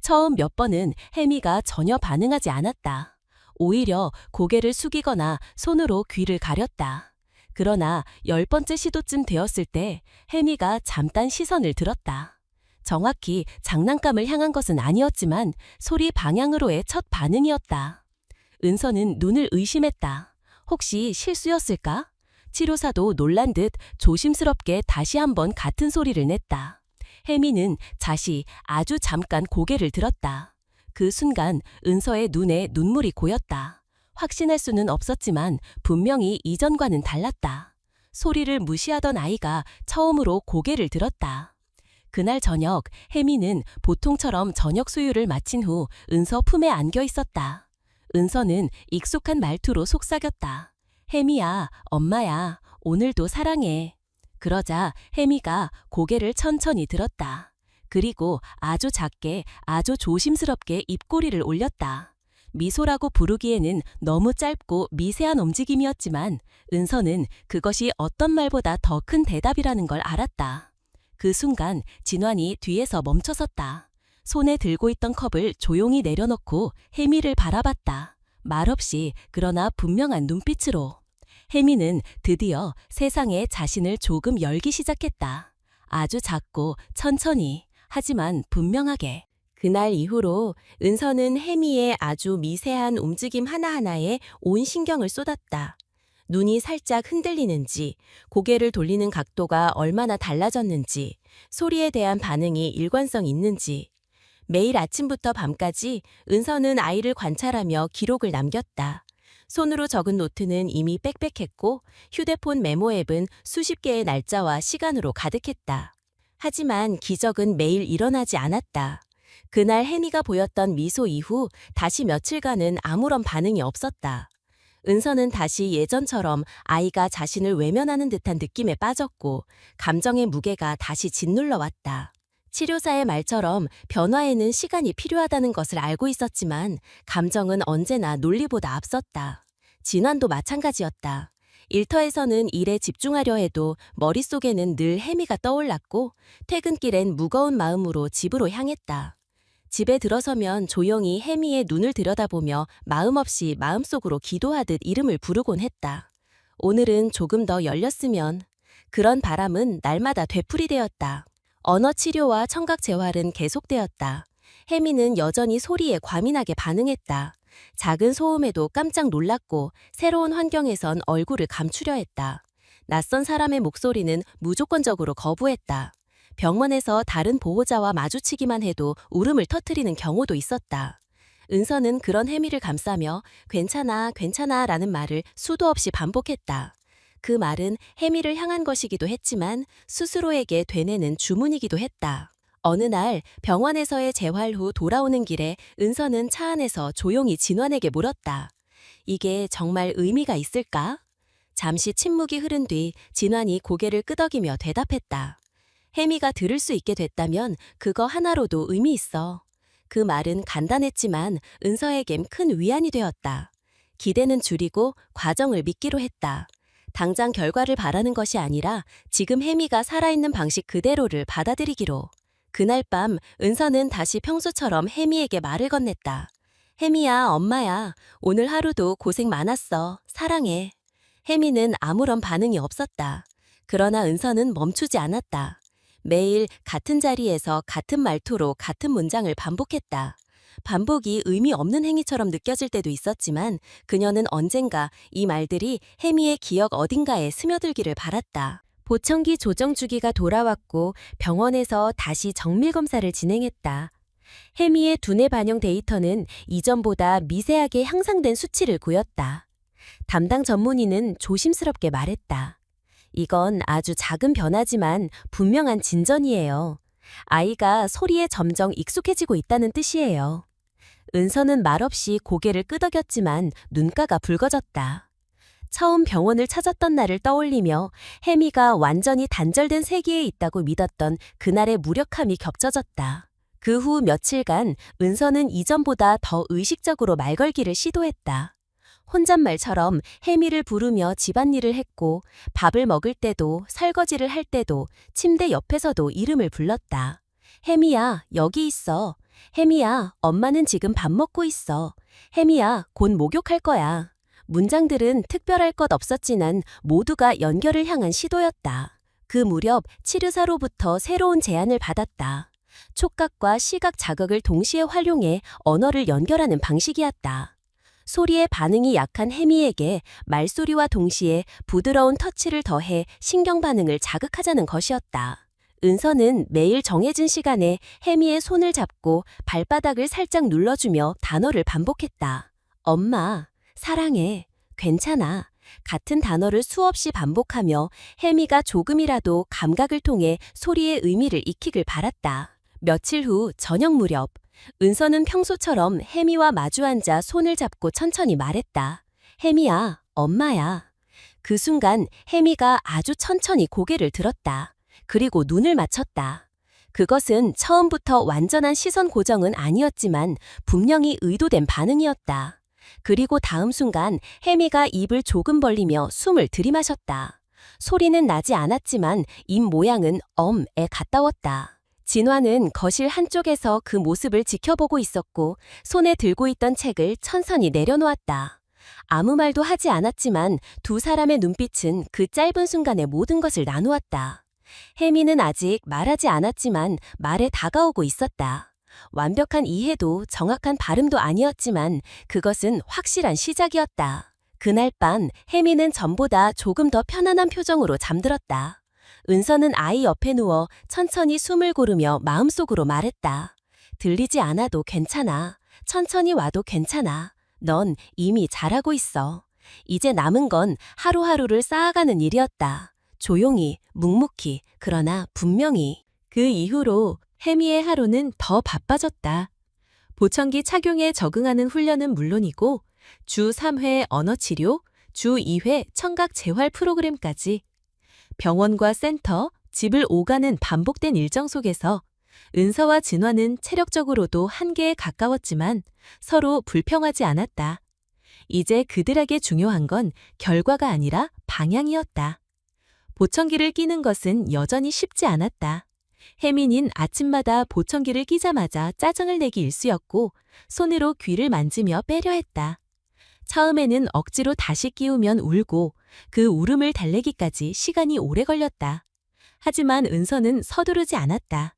처음 몇 번은 혜미가 전혀 반응하지 않았다. 오히려 고개를 숙이거나 손으로 귀를 가렸다. 그러나 10번째 시도쯤 되었을 때 혜미가 잠깐 시선을 들었다. 정확히 장난감을 향한 것은 아니었지만 소리 방향으로의 첫 반응이었다. 은서는 눈을 의심했다. 혹시 실수였을까? 치료사도 놀란 듯 조심스럽게 다시 한번 같은 소리를 냈다. 혜미는 다시 아주 잠깐 고개를 들었다. 그 순간 은서의 눈에 눈물이 고였다. 확신할 수는 없었지만 분명히 이전과는 달랐다. 소리를 무시하던 아이가 처음으로 고개를 들었다. 그날 저녁 혜미는 보통처럼 저녁 수유를 마친 후 은서 품에 안겨 있었다. 은서는 익숙한 말투로 속삭였다. 혜미야, 엄마야, 오늘도 사랑해. 그러자 혜미가 고개를 천천히 들었다. 그리고 아주 작게, 아주 조심스럽게 입꼬리를 올렸다. 미소라고 부르기에는 너무 짧고 미세한 움직임이었지만 은서는 그것이 어떤 말보다 더 큰 대답이라는 걸 알았다. 그 순간 진환이 뒤에서 멈춰섰다. 손에 들고 있던 컵을 조용히 내려놓고 혜미를 바라봤다. 말없이 그러나 분명한 눈빛으로. 혜미는 드디어 세상에 자신을 조금 열기 시작했다. 아주 작고 천천히, 하지만 분명하게. 그날 이후로 은서는 혜미의 아주 미세한 움직임 하나하나에 온 신경을 쏟았다. 눈이 살짝 흔들리는지, 고개를 돌리는 각도가 얼마나 달라졌는지, 소리에 대한 반응이 일관성 있는지. 매일 아침부터 밤까지 은서는 아이를 관찰하며 기록을 남겼다. 손으로 적은 노트는 이미 빽빽했고 휴대폰 메모 앱은 수십 개의 날짜와 시간으로 가득했다. 하지만 기적은 매일 일어나지 않았다. 그날 혜미가 보였던 미소 이후 다시 며칠간은 아무런 반응이 없었다. 은서는 다시 예전처럼 아이가 자신을 외면하는 듯한 느낌에 빠졌고 감정의 무게가 다시 짓눌러 왔다. 치료사의 말처럼 변화에는 시간이 필요하다는 것을 알고 있었지만 감정은 언제나 논리보다 앞섰다. 진환도 마찬가지였다. 일터에서는 일에 집중하려 해도 머릿속에는 늘 혜미가 떠올랐고 퇴근길엔 무거운 마음으로 집으로 향했다. 집에 들어서면 조용히 혜미의 눈을 들여다보며 마음없이 마음속으로 기도하듯 이름을 부르곤 했다. 오늘은 조금 더 열렸으면. 그런 바람은 날마다 되풀이되었다. 언어 치료와 청각 재활은 계속되었다. 혜미는 여전히 소리에 과민하게 반응했다. 작은 소음에도 깜짝 놀랐고 새로운 환경에선 얼굴을 감추려 했다. 낯선 사람의 목소리는 무조건적으로 거부했다. 병원에서 다른 보호자와 마주치기만 해도 울음을 터뜨리는 경우도 있었다. 은서는 그런 혜미를 감싸며 괜찮아, 괜찮아 라는 말을 수도 없이 반복했다. 그 말은 혜미를 향한 것이기도 했지만 스스로에게 되뇌는 주문이기도 했다. 어느 날 병원에서의 재활 후 돌아오는 길에 은서는 차 안에서 조용히 진환에게 물었다. 이게 정말 의미가 있을까? 잠시 침묵이 흐른 뒤 진환이 고개를 끄덕이며 대답했다. 혜미가 들을 수 있게 됐다면 그거 하나로도 의미 있어. 그 말은 간단했지만 은서에겐 큰 위안이 되었다. 기대는 줄이고 과정을 믿기로 했다. 당장 결과를 바라는 것이 아니라 지금 혜미가 살아있는 방식 그대로를 받아들이기로. 그날 밤 은서는 다시 평소처럼 혜미에게 말을 건넸다. 혜미야, 엄마야. 오늘 하루도 고생 많았어. 사랑해. 혜미는 아무런 반응이 없었다. 그러나 은서는 멈추지 않았다. 매일 같은 자리에서 같은 말투로 같은 문장을 반복했다. 반복이 의미 없는 행위처럼 느껴질 때도 있었지만 그녀는 언젠가 이 말들이 혜미의 기억 어딘가에 스며들기를 바랐다. 보청기 조정 주기가 돌아왔고 병원에서 다시 정밀 검사를 진행했다. 혜미의 두뇌 반영 데이터는 이전보다 미세하게 향상된 수치를 보였다. 담당 전문의는 조심스럽게 말했다. 이건 아주 작은 변화지만 분명한 진전이에요. 아이가 소리에 점점 익숙해지고 있다는 뜻이에요. 은서는 말없이 고개를 끄덕였지만 눈가가 붉어졌다. 처음 병원을 찾았던 날을 떠올리며 혜미가 완전히 단절된 세계에 있다고 믿었던 그날의 무력함이 겹쳐졌다. 그 후 며칠간 은서는 이전보다 더 의식적으로 말 걸기를 시도했다. 혼잣말처럼 혜미를 부르며 집안일을 했고 밥을 먹을 때도 설거지를 할 때도 침대 옆에서도 이름을 불렀다. 혜미야, 여기 있어. 혜미야, 엄마는 지금 밥 먹고 있어. 혜미야, 곧 목욕할 거야. 문장들은 특별할 것 없었지만 모두가 연결을 향한 시도였다. 그 무렵 치료사로부터 새로운 제안을 받았다. 촉각과 시각 자극을 동시에 활용해 언어를 연결하는 방식이었다. 소리의 반응이 약한 혜미에게 말소리와 동시에 부드러운 터치를 더해 신경 반응을 자극하자는 것이었다. 은서는 매일 정해진 시간에 혜미의 손을 잡고 발바닥을 살짝 눌러주며 단어를 반복했다. 엄마, 사랑해, 괜찮아. 같은 단어를 수없이 반복하며 혜미가 조금이라도 감각을 통해 소리의 의미를 익히길 바랐다. 며칠 후 저녁 무렵 은서는 평소처럼 혜미와 마주 앉아 손을 잡고 천천히 말했다. 혜미야, 엄마야. 그 순간 혜미가 아주 천천히 고개를 들었다. 그리고 눈을 맞췄다. 그것은 처음부터 완전한 시선 고정은 아니었지만 분명히 의도된 반응이었다. 그리고 다음 순간 혜미가 입을 조금 벌리며 숨을 들이마셨다. 소리는 나지 않았지만 입 모양은 엄에 가까웠다. 진화는 거실 한쪽에서 그 모습을 지켜보고 있었고 손에 들고 있던 책을 천천히 내려놓았다. 아무 말도 하지 않았지만 두 사람의 눈빛은 그 짧은 순간에 모든 것을 나누었다. 혜미는 아직 말하지 않았지만 말에 다가오고 있었다. 완벽한 이해도 정확한 발음도 아니었지만 그것은 확실한 시작이었다. 그날 밤 혜미는 전보다 조금 더 편안한 표정으로 잠들었다. 은서는 아이 옆에 누워 천천히 숨을 고르며 마음속으로 말했다. 들리지 않아도 괜찮아. 천천히 와도 괜찮아. 넌 이미 잘하고 있어. 이제 남은 건 하루하루를 쌓아가는 일이었다. 조용히, 묵묵히, 그러나 분명히. 그 이후로 혜미의 하루는 더 바빠졌다. 보청기 착용에 적응하는 훈련은 물론이고 주 3회 언어치료, 주 2회 청각 재활 프로그램까지 병원과 센터, 집을 오가는 반복된 일정 속에서 은서와 진화는 체력적으로도 한계에 가까웠지만 서로 불평하지 않았다. 이제 그들에게 중요한 건 결과가 아니라 방향이었다. 보청기를 끼는 것은 여전히 쉽지 않았다. 혜민인 아침마다 보청기를 끼자마자 짜증을 내기 일쑤였고 손으로 귀를 만지며 빼려 했다. 처음에는 억지로 다시 끼우면 울고 그 울음을 달래기까지 시간이 오래 걸렸다. 하지만 은서는 서두르지 않았다.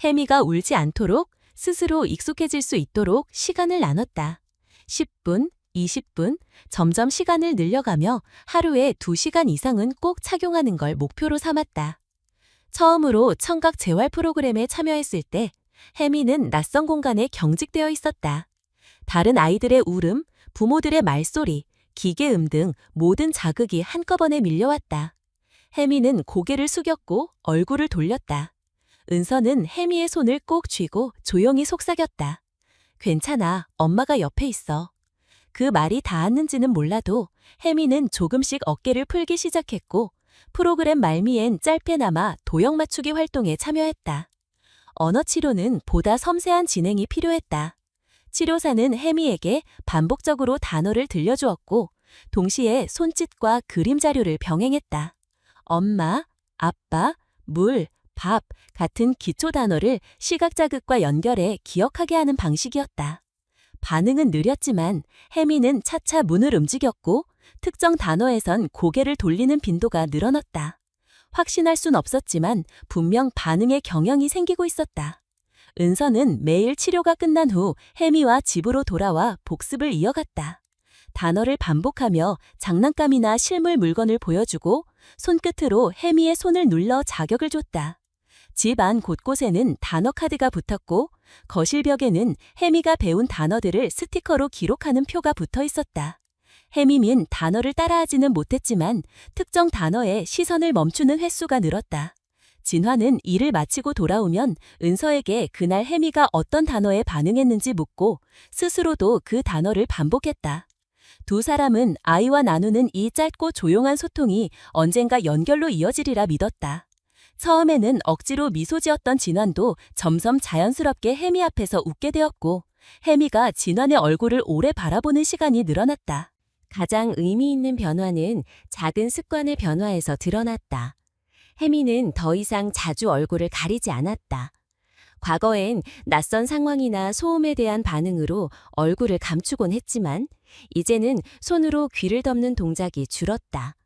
혜미가 울지 않도록 스스로 익숙해질 수 있도록 시간을 나눴다. 10분, 20분, 점점 시간을 늘려가며 하루에 2시간 이상은 꼭 착용하는 걸 목표로 삼았다. 처음으로 청각 재활 프로그램에 참여했을 때 혜미는 낯선 공간에 경직되어 있었다. 다른 아이들의 울음, 부모들의 말소리, 기계음 등 모든 자극이 한꺼번에 밀려왔다. 혜미는 고개를 숙였고 얼굴을 돌렸다. 은서는 혜미의 손을 꼭 쥐고 조용히 속삭였다. 괜찮아, 엄마가 옆에 있어. 그 말이 닿았는지는 몰라도 혜미는 조금씩 어깨를 풀기 시작했고 프로그램 말미엔 짧게나마 도형 맞추기 활동에 참여했다. 언어 치료는 보다 섬세한 진행이 필요했다. 치료사는 혜미에게 반복적으로 단어를 들려주었고, 동시에 손짓과 그림 자료를 병행했다. 엄마, 아빠, 물, 밥 같은 기초 단어를 시각 자극과 연결해 기억하게 하는 방식이었다. 반응은 느렸지만 혜미는 차차 문을 움직였고 특정 단어에선 고개를 돌리는 빈도가 늘어났다. 확신할 순 없었지만 분명 반응의 경향이 생기고 있었다. 은서는 매일 치료가 끝난 후 혜미와 집으로 돌아와 복습을 이어갔다. 단어를 반복하며 장난감이나 실물 물건을 보여주고 손끝으로 혜미의 손을 눌러 자격을 줬다. 집 안 곳곳에는 단어 카드가 붙었고 거실 벽에는 혜미가 배운 단어들을 스티커로 기록하는 표가 붙어 있었다. 혜미는 단어를 따라하지는 못했지만 특정 단어에 시선을 멈추는 횟수가 늘었다. 진화는 일을 마치고 돌아오면 은서에게 그날 혜미가 어떤 단어에 반응했는지 묻고 스스로도 그 단어를 반복했다. 두 사람은 아이와 나누는 이 짧고 조용한 소통이 언젠가 연결로 이어지리라 믿었다. 처음에는 억지로 미소 지었던 진환도 점점 자연스럽게 혜미 앞에서 웃게 되었고 혜미가 진환의 얼굴을 오래 바라보는 시간이 늘어났다. 가장 의미 있는 변화는 작은 습관의 변화에서 드러났다. 혜미는 더 이상 자주 얼굴을 가리지 않았다. 과거엔 낯선 상황이나 소음에 대한 반응으로 얼굴을 감추곤 했지만 이제는 손으로 귀를 덮는 동작이 줄었다.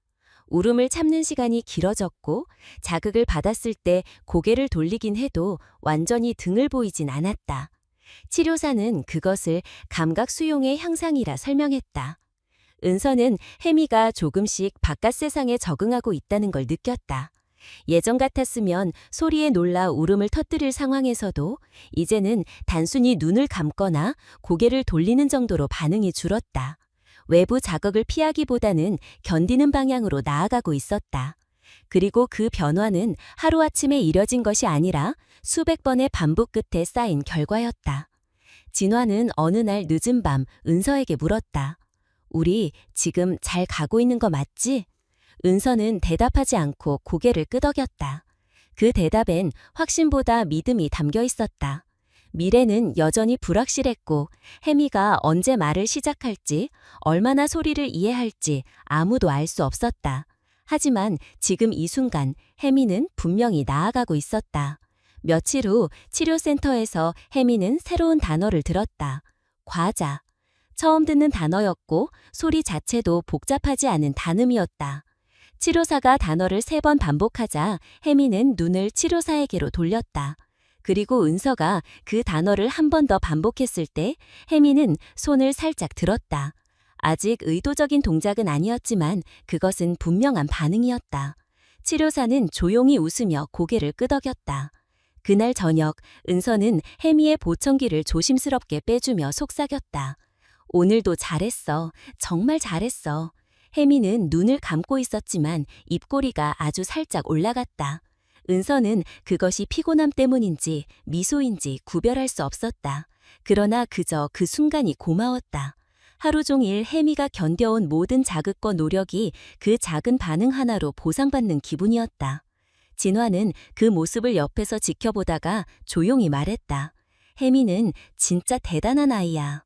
울음을 참는 시간이 길어졌고 자극을 받았을 때 고개를 돌리긴 해도 완전히 등을 보이진 않았다. 치료사는 그것을 감각 수용의 향상이라 설명했다. 은서는 혜미가 조금씩 바깥 세상에 적응하고 있다는 걸 느꼈다. 예전 같았으면 소리에 놀라 울음을 터뜨릴 상황에서도 이제는 단순히 눈을 감거나 고개를 돌리는 정도로 반응이 줄었다. 외부 자극을 피하기보다는 견디는 방향으로 나아가고 있었다. 그리고 그 변화는 하루아침에 이뤄진 것이 아니라 수백 번의 반복 끝에 쌓인 결과였다. 진화는 어느 날 늦은 밤 은서에게 물었다. 우리 지금 잘 가고 있는 거 맞지? 은서는 대답하지 않고 고개를 끄덕였다. 그 대답엔 확신보다 믿음이 담겨 있었다. 미래는 여전히 불확실했고 혜미가 언제 말을 시작할지, 얼마나 소리를 이해할지 아무도 알 수 없었다. 하지만 지금 이 순간 혜미는 분명히 나아가고 있었다. 며칠 후 치료센터에서 혜미는 새로운 단어를 들었다. 과자. 처음 듣는 단어였고 소리 자체도 복잡하지 않은 단음이었다. 치료사가 단어를 3번 반복하자 혜미는 눈을 치료사에게로 돌렸다. 그리고 은서가 그 단어를 한 번 더 반복했을 때 혜미는 손을 살짝 들었다. 아직 의도적인 동작은 아니었지만 그것은 분명한 반응이었다. 치료사는 조용히 웃으며 고개를 끄덕였다. 그날 저녁 은서는 혜미의 보청기를 조심스럽게 빼주며 속삭였다. 오늘도 잘했어. 정말 잘했어. 혜미는 눈을 감고 있었지만 입꼬리가 아주 살짝 올라갔다. 은서는 그것이 피곤함 때문인지 미소인지 구별할 수 없었다. 그러나 그저 그 순간이 고마웠다. 하루 종일 혜미가 견뎌온 모든 자극과 노력이 그 작은 반응 하나로 보상받는 기분이었다. 진화는 그 모습을 옆에서 지켜보다가 조용히 말했다. 혜미는 진짜 대단한 아이야.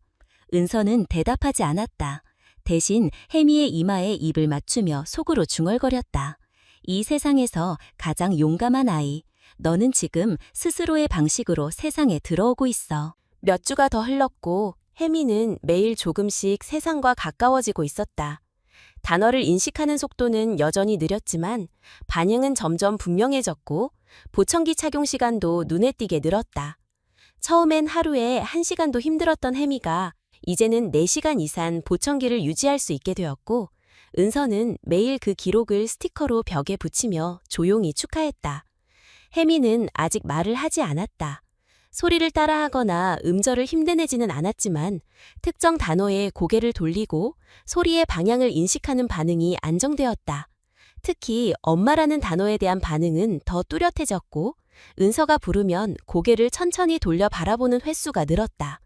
은서는 대답하지 않았다. 대신 혜미의 이마에 입을 맞추며 속으로 중얼거렸다. 이 세상에서 가장 용감한 아이, 너는 지금 스스로의 방식으로 세상에 들어오고 있어. 몇 주가 더 흘렀고 혜미는 매일 조금씩 세상과 가까워지고 있었다. 단어를 인식하는 속도는 여전히 느렸지만 반응은 점점 분명해졌고 보청기 착용 시간도 눈에 띄게 늘었다. 처음엔 하루에 1시간도 힘들었던 혜미가 이제는 4시간 이상 보청기를 유지할 수 있게 되었고 은서는 매일 그 기록을 스티커로 벽에 붙이며 조용히 축하했다. 혜미는 아직 말을 하지 않았다. 소리를 따라하거나 음절을 힘내지는 않았지만 특정 단어에 고개를 돌리고 소리의 방향을 인식하는 반응이 안정되었다. 특히 엄마라는 단어에 대한 반응은 더 뚜렷해졌고 은서가 부르면 고개를 천천히 돌려 바라보는 횟수가 늘었다.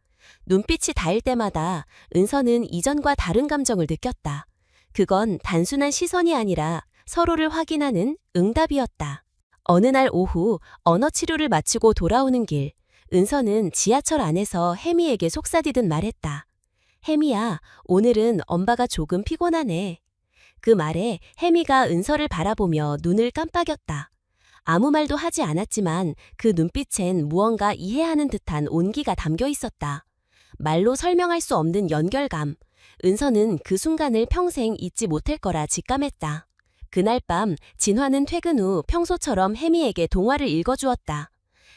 눈빛이 닿을 때마다 은서는 이전과 다른 감정을 느꼈다. 그건 단순한 시선이 아니라 서로를 확인하는 응답이었다. 어느 날 오후 언어 치료를 마치고 돌아오는 길, 은서는 지하철 안에서 혜미에게 속삭이듯 말했다. 혜미야, 오늘은 엄마가 조금 피곤하네. 그 말에 혜미가 은서를 바라보며 눈을 깜빡였다. 아무 말도 하지 않았지만 그 눈빛엔 무언가 이해하는 듯한 온기가 담겨 있었다. 말로 설명할 수 없는 연결감. 은서는 그 순간을 평생 잊지 못할 거라 직감했다. 그날 밤 진화는 퇴근 후 평소처럼 혜미에게 동화를 읽어주었다.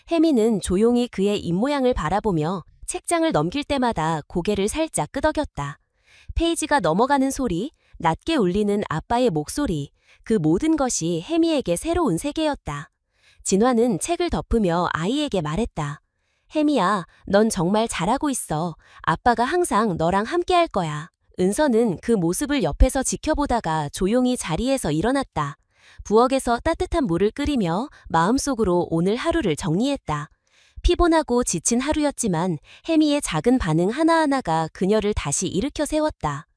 혜미는 조용히 그의 입모양을 바라보며 책장을 넘길 때마다 고개를 살짝 끄덕였다. 페이지가 넘어가는 소리, 낮게 울리는 아빠의 목소리, 그 모든 것이 혜미에게 새로운 세계였다. 진화는 책을 덮으며 아이에게 말했다. 혜미야, 넌 정말 잘하고 있어. 아빠가 항상 너랑 함께 할 거야. 은서는 그 모습을 옆에서 지켜보다가 조용히 자리에서 일어났다. 부엌에서 따뜻한 물을 끓이며 마음속으로 오늘 하루를 정리했다. 피곤하고 지친 하루였지만 혜미의 작은 반응 하나하나가 그녀를 다시 일으켜 세웠다.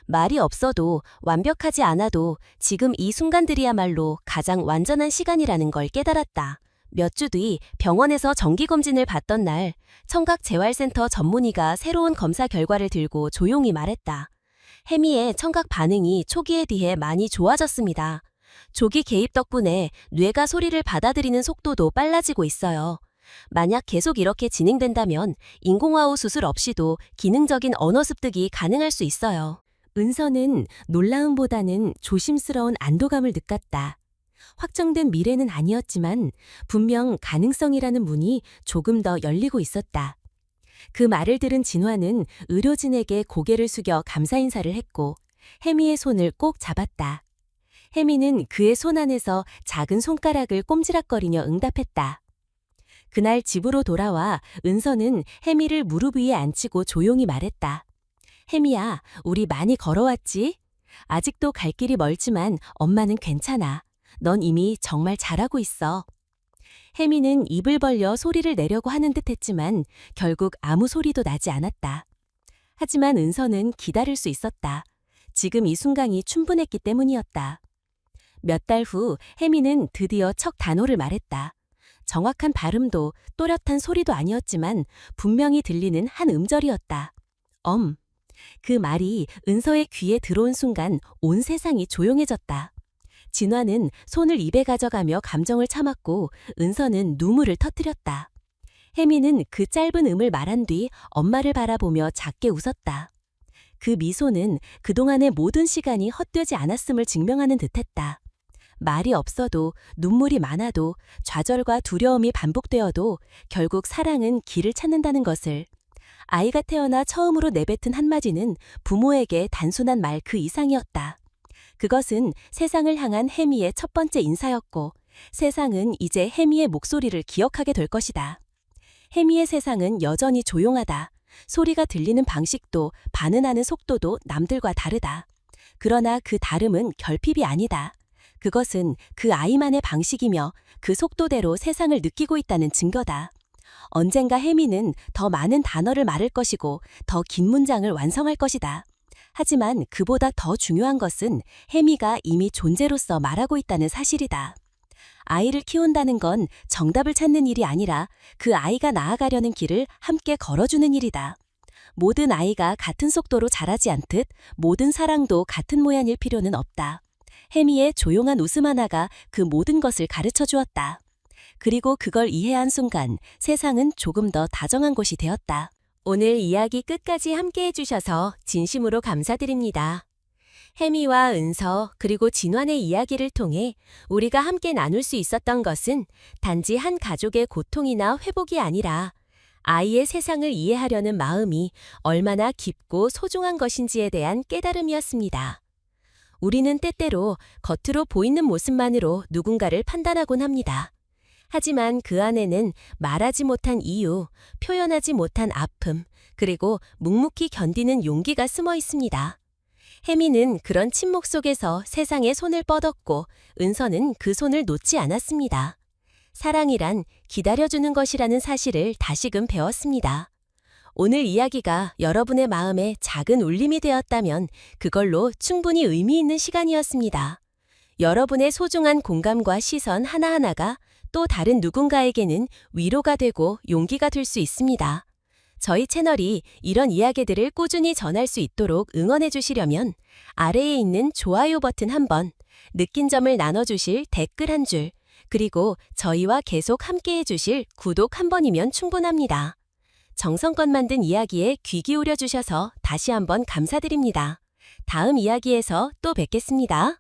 말이 없어도 완벽하지 않아도 지금 이 순간들이야말로 가장 완전한 시간이라는 걸 깨달았다. 몇 주 뒤 병원에서 정기검진을 받던 날, 청각재활센터 전문의가 새로운 검사 결과를 들고 조용히 말했다. 혜미의 청각 반응이 초기에 비해 많이 좋아졌습니다. 조기 개입 덕분에 뇌가 소리를 받아들이는 속도도 빨라지고 있어요. 만약 계속 이렇게 진행된다면 인공화호 수술 없이도 기능적인 언어 습득이 가능할 수 있어요. 은서는 놀라움보다는 조심스러운 안도감을 느꼈다. 확정된 미래는 아니었지만 분명 가능성이라는 문이 조금 더 열리고 있었다. 그 말을 들은 진화는 의료진에게 고개를 숙여 감사 인사를 했고 혜미의 손을 꼭 잡았다. 혜미는 그의 손 안에서 작은 손가락을 꼼지락거리며 응답했다. 그날 집으로 돌아와 은서는 혜미를 무릎 위에 앉히고 조용히 말했다. 혜미야, 우리 많이 걸어왔지? 아직도 갈 길이 멀지만 엄마는 괜찮아. 넌 이미 정말 잘하고 있어. 혜미는 입을 벌려 소리를 내려고 하는 듯 했지만 결국 아무 소리도 나지 않았다. 하지만 은서는 기다릴 수 있었다. 지금 이 순간이 충분했기 때문이었다. 몇 달 후 혜미는 드디어 첫 단어를 말했다. 정확한 발음도 또렷한 소리도 아니었지만 분명히 들리는 한 음절이었다. 그 말이 은서의 귀에 들어온 순간 온 세상이 조용해졌다. 진화는 손을 입에 가져가며 감정을 참았고 은서는 눈물을 터뜨렸다. 혜미는 그 짧은 음을 말한 뒤 엄마를 바라보며 작게 웃었다. 그 미소는 그동안의 모든 시간이 헛되지 않았음을 증명하는 듯했다. 말이 없어도 눈물이 많아도 좌절과 두려움이 반복되어도 결국 사랑은 길을 찾는다는 것을. 아이가 태어나 처음으로 내뱉은 한마디는 부모에게 단순한 말 그 이상이었다. 그것은 세상을 향한 혜미의 첫 번째 인사였고 세상은 이제 혜미의 목소리를 기억하게 될 것이다. 혜미의 세상은 여전히 조용하다. 소리가 들리는 방식도 반응하는 속도도 남들과 다르다. 그러나 그 다름은 결핍이 아니다. 그것은 그 아이만의 방식이며 그 속도대로 세상을 느끼고 있다는 증거다. 언젠가 혜미는 더 많은 단어를 말할 것이고 더 긴 문장을 완성할 것이다. 하지만 그보다 더 중요한 것은 혜미가 이미 존재로서 말하고 있다는 사실이다. 아이를 키운다는 건 정답을 찾는 일이 아니라 그 아이가 나아가려는 길을 함께 걸어주는 일이다. 모든 아이가 같은 속도로 자라지 않듯 모든 사랑도 같은 모양일 필요는 없다. 혜미의 조용한 웃음 하나가 그 모든 것을 가르쳐 주었다. 그리고 그걸 이해한 순간 세상은 조금 더 다정한 곳이 되었다. 오늘 이야기 끝까지 함께 해주셔서 진심으로 감사드립니다. 혜미와 은서 그리고 진환의 이야기를 통해 우리가 함께 나눌 수 있었던 것은 단지 한 가족의 고통이나 회복이 아니라 아이의 세상을 이해하려는 마음이 얼마나 깊고 소중한 것인지에 대한 깨달음이었습니다. 우리는 때때로 겉으로 보이는 모습만으로 누군가를 판단하곤 합니다. 하지만 그 안에는 말하지 못한 이유, 표현하지 못한 아픔, 그리고 묵묵히 견디는 용기가 숨어 있습니다. 혜미는 그런 침묵 속에서 세상에 손을 뻗었고 은서는 그 손을 놓지 않았습니다. 사랑이란 기다려주는 것이라는 사실을 다시금 배웠습니다. 오늘 이야기가 여러분의 마음에 작은 울림이 되었다면 그걸로 충분히 의미 있는 시간이었습니다. 여러분의 소중한 공감과 시선 하나하나가 또 다른 누군가에게는 위로가 되고 용기가 될 수 있습니다. 저희 채널이 이런 이야기들을 꾸준히 전할 수 있도록 응원해 주시려면 아래에 있는 좋아요 버튼 한번, 느낀 점을 나눠주실 댓글 한 줄, 그리고 저희와 계속 함께해 주실 구독 한 번이면 충분합니다. 정성껏 만든 이야기에 귀 기울여 주셔서 다시 한번 감사드립니다. 다음 이야기에서 또 뵙겠습니다.